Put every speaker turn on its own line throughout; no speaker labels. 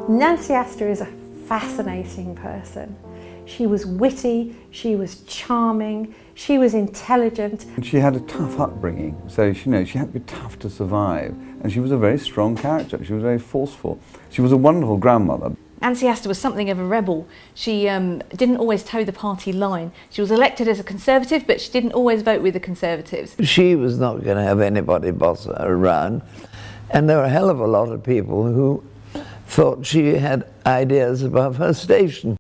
Nancy Astor is a fascinating person. She was witty, she was charming, she was intelligent.
She had a tough upbringing, so she had to be tough to survive. And she was a very strong character, she was very forceful. She was a wonderful grandmother.
Nancy Astor was something of a rebel. She didn't always toe the party line. She was elected as a Conservative, but she didn't always vote with the Conservatives.
She was not going to have anybody boss her around. And there were a hell of a lot of people who thought she had ideas above her station.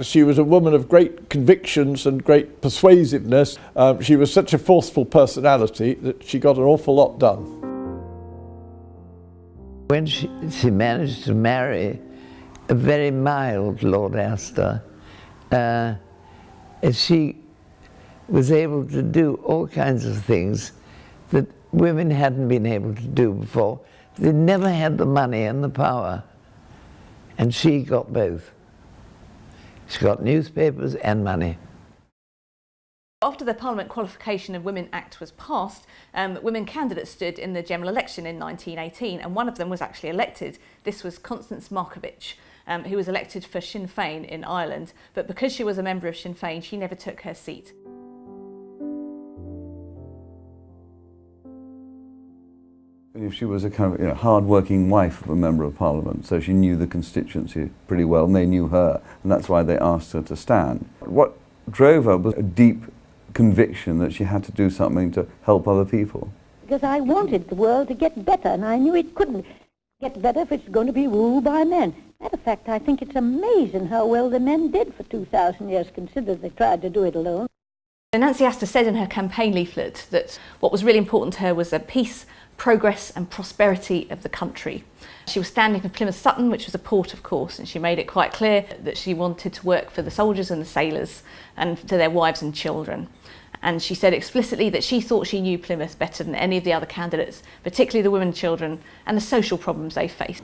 She was a woman of great convictions and great persuasiveness. She was such a forceful personality that she got an awful lot done.
When she managed to marry a very mild Lord Astor, she was able to do all kinds of things that women hadn't been able to do before. They never had the money and the power, and she got both. She got newspapers and money.
After the Parliament Qualification of Women Act was passed, women candidates stood in the general election in 1918, and one of them was actually elected. This was Constance Markievicz, who was elected for Sinn Féin in Ireland, but because she was a member of Sinn Féin, she never took her seat.
She was a kind of hard-working wife of a member of Parliament, so she knew the constituency pretty well, and they knew her, and that's why they asked her to stand. What drove her was a deep conviction that she had to do something to help other people.
Because I wanted the world to get better, and I knew it couldn't get better if it's going to be ruled by men. Matter of fact, I think it's amazing how well the men did for 2,000 years, considering they tried to do it alone.
Nancy Astor said in her campaign leaflet that what was really important to her was the peace, progress and prosperity of the country. She was standing for Plymouth Sutton, which was a port of course, and she made it quite clear that she wanted to work for the soldiers and the sailors and to their wives and children. And she said explicitly that she thought she knew Plymouth better than any of the other candidates, particularly the women and children and the social problems they faced.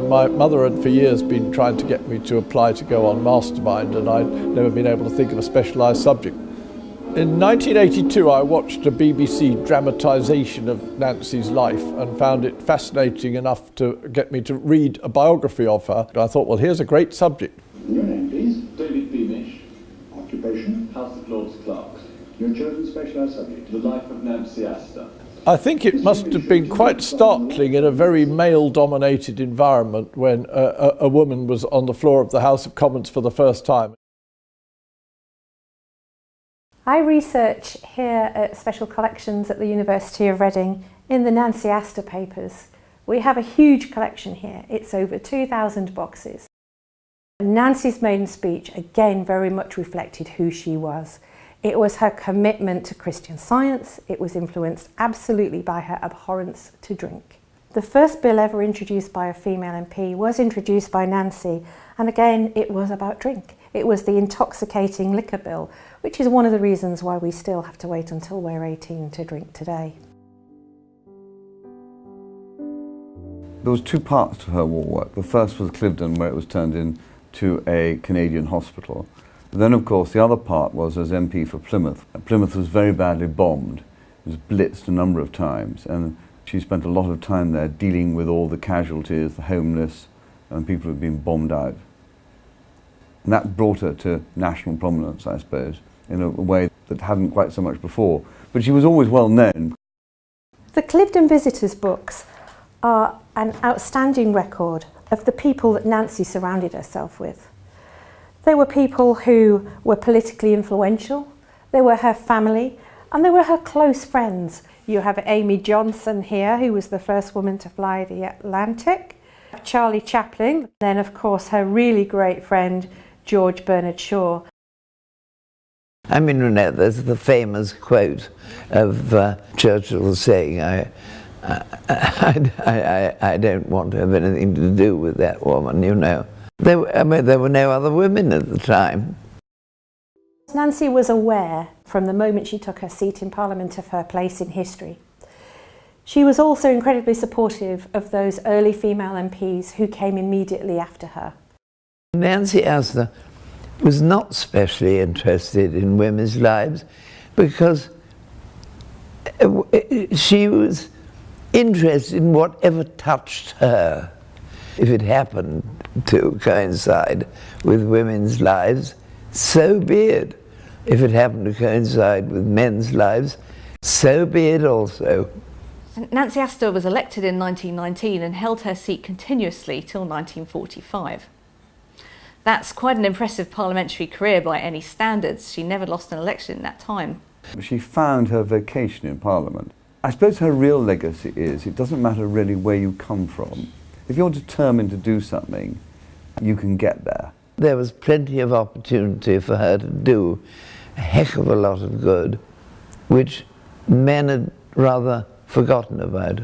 My mother had for years been trying to get me to apply to go on Mastermind, and I'd never been able to think of a specialised subject. In 1982 I watched a BBC dramatisation of Nancy's life and found it fascinating enough to get me to read a biography of her. I thought, well, here's a great subject.
Your name, please? David Beamish. Occupation? House of Lords Clerks. Your chosen specialised subject? The life of Nancy Astor.
I think it must have been quite startling in a very male-dominated environment when a woman was on the floor of the House of Commons for the first time.
I research here at Special Collections at the University of Reading in the Nancy Astor papers. We have a huge collection here. It's over 2,000 boxes. Nancy's maiden speech again very much reflected who she was. It was her commitment to Christian Science. It was influenced absolutely by her abhorrence to drink. The first bill ever introduced by a female MP was introduced by Nancy, and again it was about drink. It was the intoxicating liquor bill, which is one of the reasons why we still have to wait until we're 18 to drink today.
There was two parts to her war work. The first was Cliveden, where it was turned into a Canadian hospital. Then, of course, the other part was as MP for Plymouth. Plymouth was very badly bombed. It was blitzed a number of times, and she spent a lot of time there dealing with all the casualties, the homeless, and people who had been bombed out. And that brought her to national prominence, I suppose, in a way that hadn't quite so much before. But she was always well known.
The Cliveden Visitors books are an outstanding record of the people that Nancy surrounded herself with. They were people who were politically influential, they were her family, and they were her close friends. You have Amy Johnson here, who was the first woman to fly the Atlantic, Charlie Chaplin, then of course her really great friend George Bernard Shaw.
I mean, you know, there's the famous quote of Churchill saying, I don't want to have anything to do with that woman, you know. There were no other women at the time.
Nancy was aware from the moment she took her seat in Parliament of her place in history. She was also incredibly supportive of those early female MPs who came immediately after her.
Nancy Astor was not specially interested in women's lives because she was interest in whatever touched her. If it happened to coincide with women's lives, so be it. If it happened to coincide with men's lives, so be it also.
Nancy Astor was elected in 1919 and held her seat continuously till 1945. That's quite an impressive parliamentary career by any standards. She never lost an election in that time.
She found her vocation in Parliament. I suppose her real legacy is, it doesn't matter really where you come from. If you're determined to do something, you can get there.
There was plenty of opportunity for her to do a heck of a lot of good, which men had rather forgotten about.